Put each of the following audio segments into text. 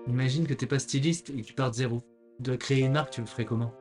Imagine que t'es pas styliste et que tu pars de zéro. Tu dois créer une marque, tu le ferais comment?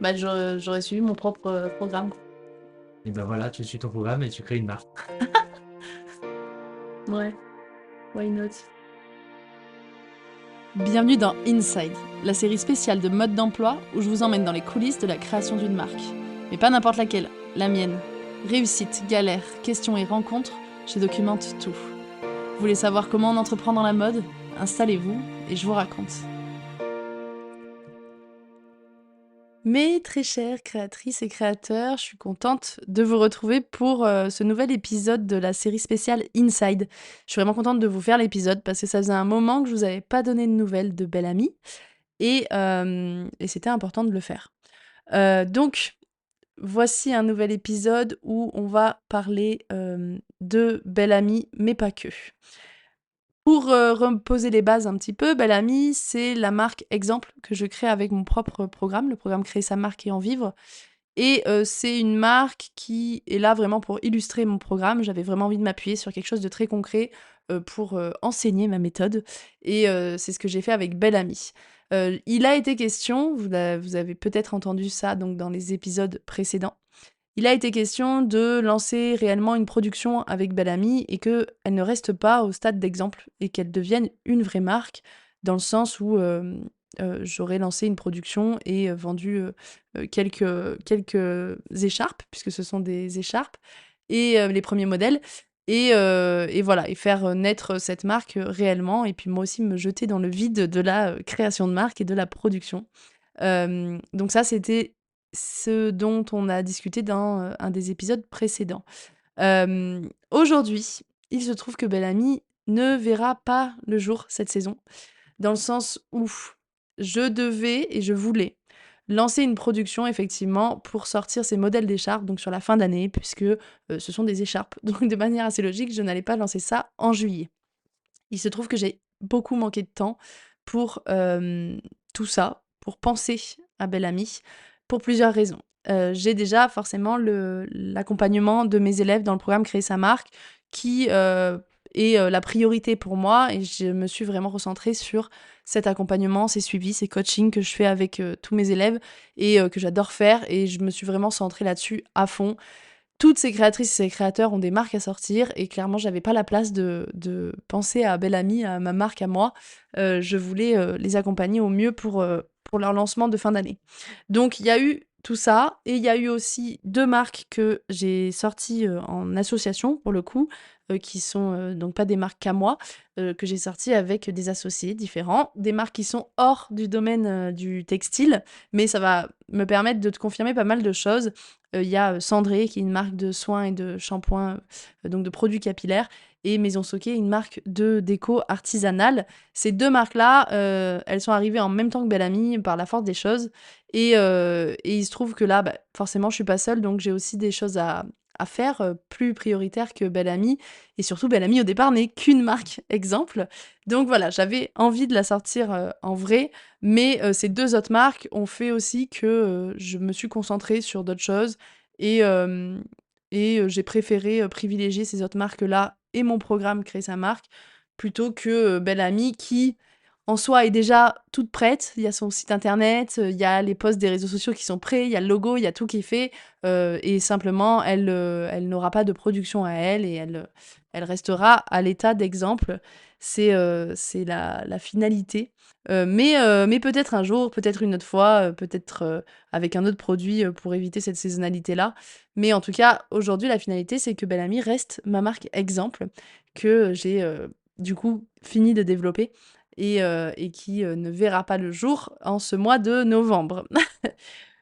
Bah, j'aurais suivi mon propre programme. Et ben voilà, tu suis ton programme et tu crées une marque. Ouais, why not? Bienvenue dans Inside, la série spéciale de mode d'emploi où je vous emmène dans les coulisses de la création d'une marque. Mais pas n'importe laquelle, la mienne. Réussite, galère, questions et rencontres, je documente tout. Vous voulez savoir comment on entreprend dans la mode? Installez-vous et je vous raconte. Mes très chères créatrices et créateurs, je suis contente de vous retrouver pour ce nouvel épisode de la série spéciale Inside. Je suis vraiment contente de vous faire l'épisode parce que ça faisait un moment que je vous avais pas donné de nouvelles de Belle Amie et c'était important de le faire. Donc, voici un nouvel épisode où on va parler de Belle Amie, mais pas que. Pour reposer les bases un petit peu, Belle Amie, c'est la marque exemple que je crée avec mon propre programme, le programme Créer sa marque et en vivre. Et c'est une marque qui est là vraiment pour illustrer mon programme. J'avais vraiment envie de m'appuyer sur quelque chose de très concret pour enseigner ma méthode. Et c'est ce que j'ai fait avec Belle Amie. Il a été question, vous avez peut-être entendu ça donc dans les épisodes précédents, il a été question de lancer réellement une production avec Belle Amie et qu'elle ne reste pas au stade d'exemple et qu'elle devienne une vraie marque dans le sens où j'aurais lancé une production et vendu quelques écharpes, puisque ce sont des écharpes, et les premiers modèles. Et voilà, et faire naître cette marque réellement, et puis moi aussi me jeter dans le vide de la création de marque et de la production. Donc ça, c'était ce dont on a discuté dans un des épisodes précédents. Aujourd'hui, il se trouve que Belle Amie ne verra pas le jour cette saison, dans le sens où je devais et je voulais lancer une production effectivement pour sortir ces modèles d'écharpes donc sur la fin d'année puisque ce sont des écharpes. Donc de manière assez logique, je n'allais pas lancer ça en juillet. Il se trouve que j'ai beaucoup manqué de temps pour tout ça, pour penser à Belle Amie, pour plusieurs raisons. J'ai déjà forcément l'accompagnement de mes élèves dans le programme Créer sa marque qui est la priorité pour moi et je me suis vraiment recentrée sur cet accompagnement, ces suivis, ces coachings que je fais avec tous mes élèves et que j'adore faire et je me suis vraiment centrée là-dessus à fond. Toutes ces créatrices et ces créateurs ont des marques à sortir et clairement j'avais pas la place de penser à Belle Amie, à ma marque à moi. Je voulais les accompagner au mieux pour leur lancement de fin d'année. Donc il y a eu tout ça et il y a eu aussi deux marques que j'ai sorties en association pour le coup, qui sont donc pas des marques qu'à moi, que j'ai sorties avec des associés différents, des marques qui sont hors du domaine du textile, mais ça va me permettre de te confirmer pas mal de choses. Il y a Cendré, qui est une marque de soins et de shampoings, donc de produits capillaires, et Maison Soquet, une marque de déco artisanale. Ces deux marques-là, elles sont arrivées en même temps que Belle Amie, par la force des choses. Et il se trouve que là, bah, forcément, je suis pas seule, donc j'ai aussi des choses à faire, plus prioritaires que Belle Amie. Et surtout, Belle Amie, au départ, n'est qu'une marque exemple. Donc voilà, j'avais envie de la sortir en vrai, mais ces deux autres marques ont fait aussi que je me suis concentrée sur d'autres choses et, j'ai préféré privilégier ces autres marques-là et mon programme Créer sa marque plutôt que Belle Amie qui, en soi, est déjà toute prête. Il y a son site internet, il y a les posts des réseaux sociaux qui sont prêts, il y a le logo, il y a tout qui est fait. Et simplement, elle n'aura pas de production à elle et elle restera à l'état d'exemple. C'est la finalité. Mais peut-être un jour, peut-être une autre fois, peut-être avec un autre produit pour éviter cette saisonnalité-là. Mais en tout cas, aujourd'hui, la finalité, c'est que Belle Amie reste ma marque exemple que j'ai du coup fini de développer et qui ne verra pas le jour en ce mois de novembre.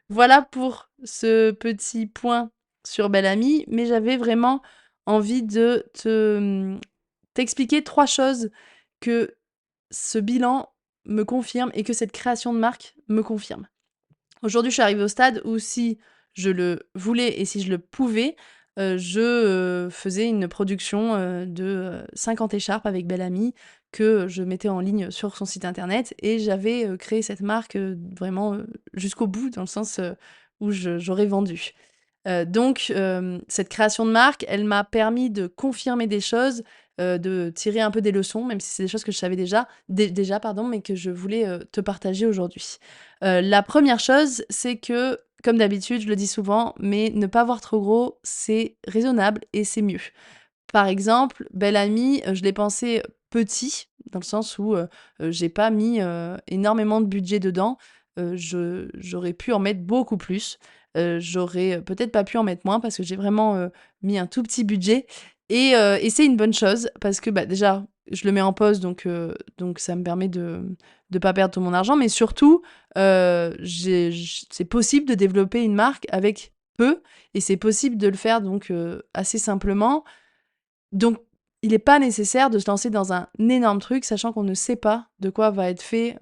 Voilà pour ce petit point sur Belle Amie, mais j'avais vraiment envie de t'expliquer trois choses que ce bilan me confirme et que cette création de marque me confirme. Aujourd'hui, je suis arrivée au stade où si je le voulais et si je le pouvais, je faisais une production de 50 écharpes avec Belle Amie que je mettais en ligne sur son site internet et j'avais créé cette marque vraiment jusqu'au bout, dans le sens où j'aurais vendu. Donc, cette création de marque, elle m'a permis de confirmer des choses de tirer un peu des leçons, même si c'est des choses que je savais déjà, pardon, mais que je voulais te partager aujourd'hui. La première chose, c'est que, comme d'habitude, je le dis souvent, mais ne pas voir trop gros, c'est raisonnable et c'est mieux. Par exemple, Belle Amie, je l'ai pensé petit, dans le sens où, j'ai pas mis, énormément de budget dedans. J'aurais pu en mettre beaucoup plus. J'aurais, peut-être pas pu en mettre moins parce que j'ai vraiment, mis un tout petit budget et c'est une bonne chose parce que, bah, déjà, je le mets en pause donc ça me permet de pas perdre tout mon argent mais surtout, c'est possible de développer une marque avec peu et c'est possible de le faire donc assez simplement. Donc, il n'est pas nécessaire de se lancer dans un énorme truc, sachant qu'on ne sait pas de quoi va être fait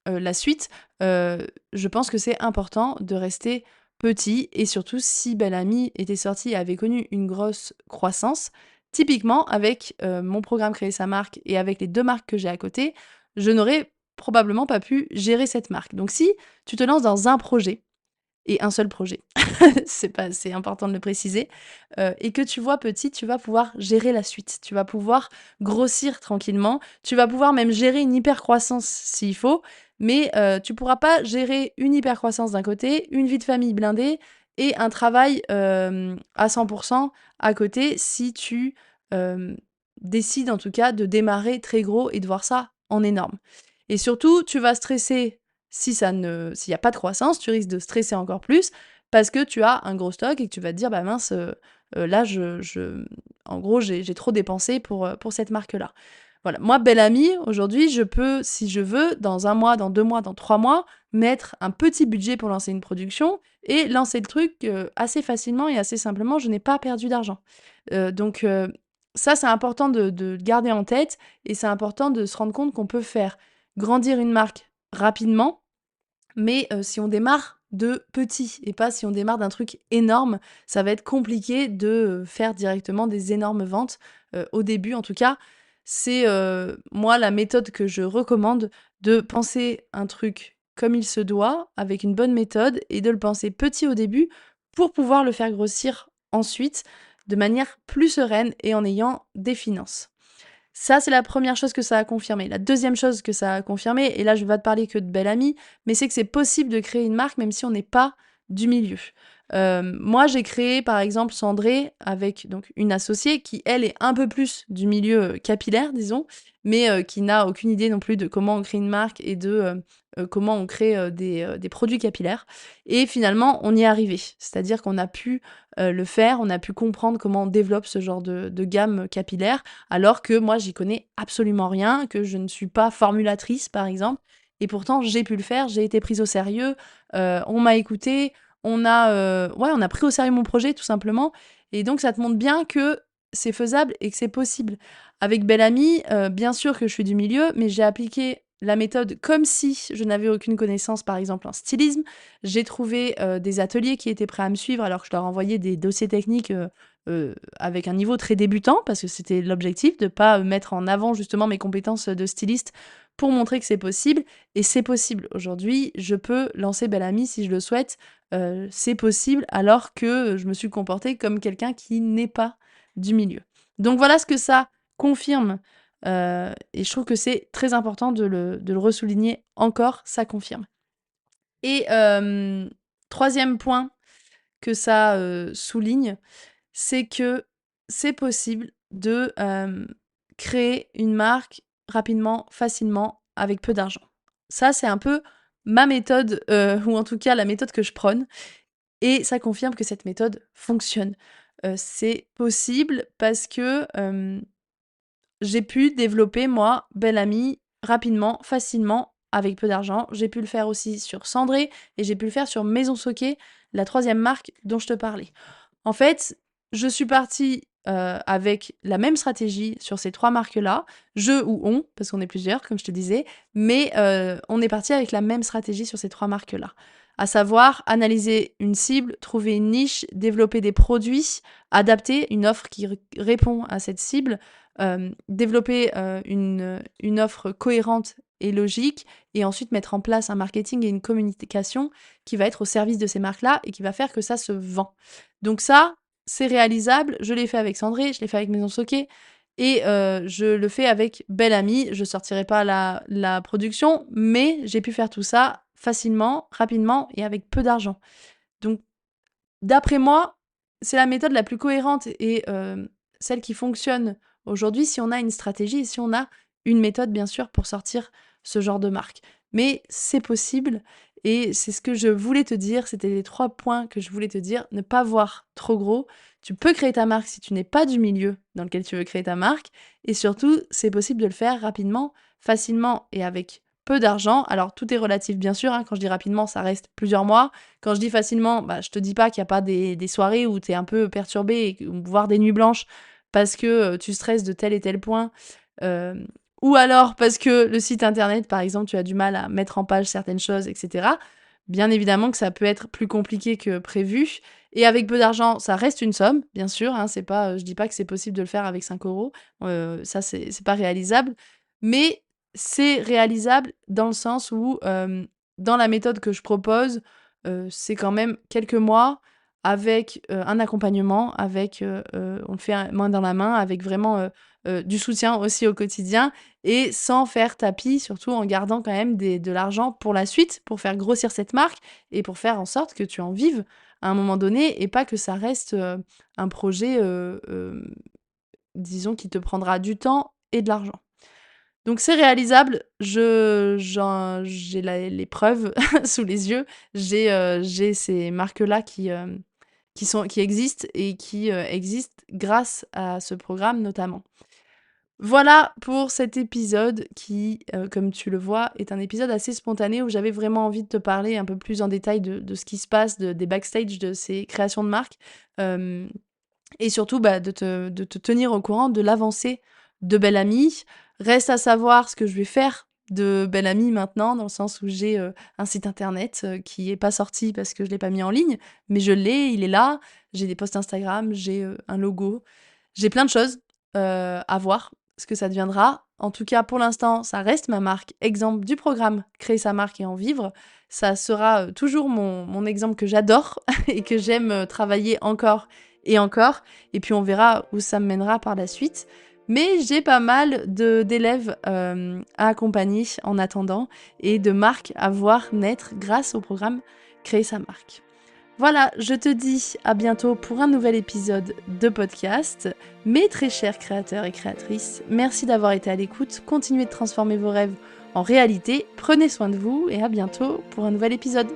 la suite. Je pense que c'est important de rester petit et surtout si Belle Amie était sortie et avait connu une grosse croissance, typiquement avec mon programme Créer sa marque et avec les 2 marques que j'ai à côté, je n'aurais probablement pas pu gérer cette marque. Donc si tu te lances dans un projet et un seul projet. C'est important de le préciser, et que tu vois petit, tu vas pouvoir gérer la suite. Tu vas pouvoir grossir tranquillement. Tu vas pouvoir même gérer une hypercroissance s'il faut, mais tu pourras pas gérer une hypercroissance d'un côté, une vie de famille blindée et un travail, à 100 à côté si tu, décides en tout cas de démarrer très gros et de voir ça en énorme. Et surtout, tu vas stresser s'il y a pas de croissance, tu risques de stresser encore plus parce que tu as un gros stock et que tu vas te dire: «Bah mince, là en gros j'ai trop dépensé pour cette marque-là». Voilà, moi Belle Amie, aujourd'hui, je peux, si je veux, dans 1 mois, dans 2 mois, dans 3 mois, mettre un petit budget pour lancer une production et lancer le truc, assez facilement et assez simplement. Je n'ai pas perdu d'argent. Donc ça, c'est important de le garder en tête et c'est important de se rendre compte qu'on peut faire grandir une marque rapidement mais si on démarre de petit et pas si on démarre d'un truc énorme, ça va être compliqué de, faire directement des énormes ventes, au début en tout cas. C'est, moi la méthode que je recommande de penser un truc comme il se doit, avec une bonne méthode et de le penser petit au début pour pouvoir le faire grossir ensuite de manière plus sereine et en ayant des finances. Ça, c'est la première chose que ça a confirmé. La deuxième chose que ça a confirmé, et là je vais pas te parler que de Belle Amie, mais c'est que c'est possible de créer une marque même si on n'est pas du milieu. Moi, j'ai créé par exemple Cendré avec donc une associée qui, elle, est un peu plus du milieu capillaire, disons, mais qui n'a aucune idée non plus de comment on crée une marque et de comment on crée des produits capillaires. Et finalement, on y est arrivé. C'est-à-dire qu'on a pu le faire, on a pu comprendre comment on développe ce genre de gamme capillaire alors que moi, j'y connais absolument rien, que je ne suis pas formulatrice, par exemple. Et pourtant, j'ai pu le faire, j'ai été prise au sérieux, on m'a écoutée, on a pris au sérieux mon projet, tout simplement. Et donc, ça te montre bien que c'est faisable et que c'est possible. Avec Belle Amie, bien sûr que je suis du milieu, mais j'ai appliqué la méthode comme si je n'avais aucune connaissance, par exemple en stylisme. J'ai trouvé des ateliers qui étaient prêts à me suivre alors que je leur envoyais des dossiers techniques avec un niveau très débutant, parce que c'était l'objectif, de pas mettre en avant justement mes compétences de styliste pour montrer que c'est possible. Et c'est possible. Aujourd'hui, je peux lancer Belle Amie si je le souhaite. C'est possible alors que je me suis comportée comme quelqu'un qui n'est pas du milieu. Donc voilà ce que ça confirme. Et je trouve que c'est très important de le ressouligner encore, ça confirme. Et 3e point que ça souligne, c'est que c'est possible de créer une marque rapidement, facilement, avec peu d'argent. Ça, c'est un peu ma méthode, ou en tout cas la méthode que je prône, et ça confirme que cette méthode fonctionne. C'est possible parce que j'ai pu développer, moi, Belle Amie, rapidement, facilement, avec peu d'argent. J'ai pu le faire aussi sur Cendré et j'ai pu le faire sur Maison Soquet, la 3e marque dont je te parlais. En fait, je suis partie, avec la même stratégie sur ces 3 marques-là. Je ou on, parce qu'on est plusieurs, comme je te disais, mais on est parti avec la même stratégie sur ces 3 marques-là. À savoir analyser une cible, trouver une niche, développer des produits, adapter une offre qui répond à cette cible, développer, une offre cohérente et logique et ensuite mettre en place un marketing et une communication qui va être au service de ces marques-là et qui va faire que ça se vend. Donc ça, c'est réalisable. Je l'ai fait avec Cendré, je l'ai fait avec Maison Soquet. Et je le fais avec Belle Amie. Je sortirai pas la production, mais j'ai pu faire tout ça facilement, rapidement et avec peu d'argent. Donc, d'après moi, c'est la méthode la plus cohérente et celle qui fonctionne aujourd'hui si on a une stratégie et si on a une méthode, bien sûr, pour sortir ce genre de marque. Mais c'est possible et c'est ce que je voulais te dire. C'était les 3 points que je voulais te dire. Ne pas voir trop gros. Tu peux créer ta marque si tu n'es pas du milieu dans lequel tu veux créer ta marque. Et surtout, c'est possible de le faire rapidement, facilement et avec peu d'argent. Alors, tout est relatif, bien sûr, hein. Quand je dis rapidement, ça reste plusieurs mois. Quand je dis facilement, bah, je te dis pas qu'il n'y a pas des soirées où tu es un peu perturbé, voire des nuits blanches, parce que tu stresses de tel et tel point. euh, ou alors parce que le site internet, par exemple, tu as du mal à mettre en page certaines choses, etc. Bien évidemment que ça peut être plus compliqué que prévu. Et avec peu d'argent, ça reste une somme, bien sûr. Hein, c'est pas, je dis pas que c'est possible de le faire avec 5 euros. Ça, c'est pas réalisable. Mais c'est réalisable dans le sens où, dans la méthode que je propose, c'est quand même quelques mois avec un accompagnement, avec, on le fait main dans la main, avec vraiment du soutien aussi au quotidien et sans faire tapis, surtout en gardant quand même de l'argent pour la suite, pour faire grossir cette marque et pour faire en sorte que tu en vives à un moment donné et pas que ça reste un projet, disons, qui te prendra du temps et de l'argent. Donc c'est réalisable, j'ai les preuves sous les yeux, j'ai ces marques-là qui existent et qui existent grâce à ce programme notamment. Voilà pour cet épisode qui, comme tu le vois, est un épisode assez spontané où j'avais vraiment envie de te parler un peu plus en détail de ce qui se passe, des backstage de ces créations de marques, et surtout bah, de te tenir au courant de l'avancée de Belle Amie. Reste à savoir ce que je vais faire de Belle Amie maintenant, dans le sens où j'ai un site internet qui n'est pas sorti parce que je ne l'ai pas mis en ligne, mais je l'ai, il est là. J'ai des posts Instagram, j'ai un logo, j'ai plein de choses à voir ce que ça deviendra. En tout cas, pour l'instant, ça reste ma marque. Exemple du programme Créer sa marque et en vivre. Ça sera toujours mon exemple que j'adore et que j'aime travailler encore et encore. Et puis on verra où ça me mènera par la suite. Mais j'ai pas mal d'élèves à accompagner en attendant et de marques à voir naître grâce au programme Créer sa marque. Voilà, je te dis à bientôt pour un nouvel épisode de podcast. Mes très chers créateurs et créatrices, merci d'avoir été à l'écoute. Continuez de transformer vos rêves en réalité. Prenez soin de vous et à bientôt pour un nouvel épisode.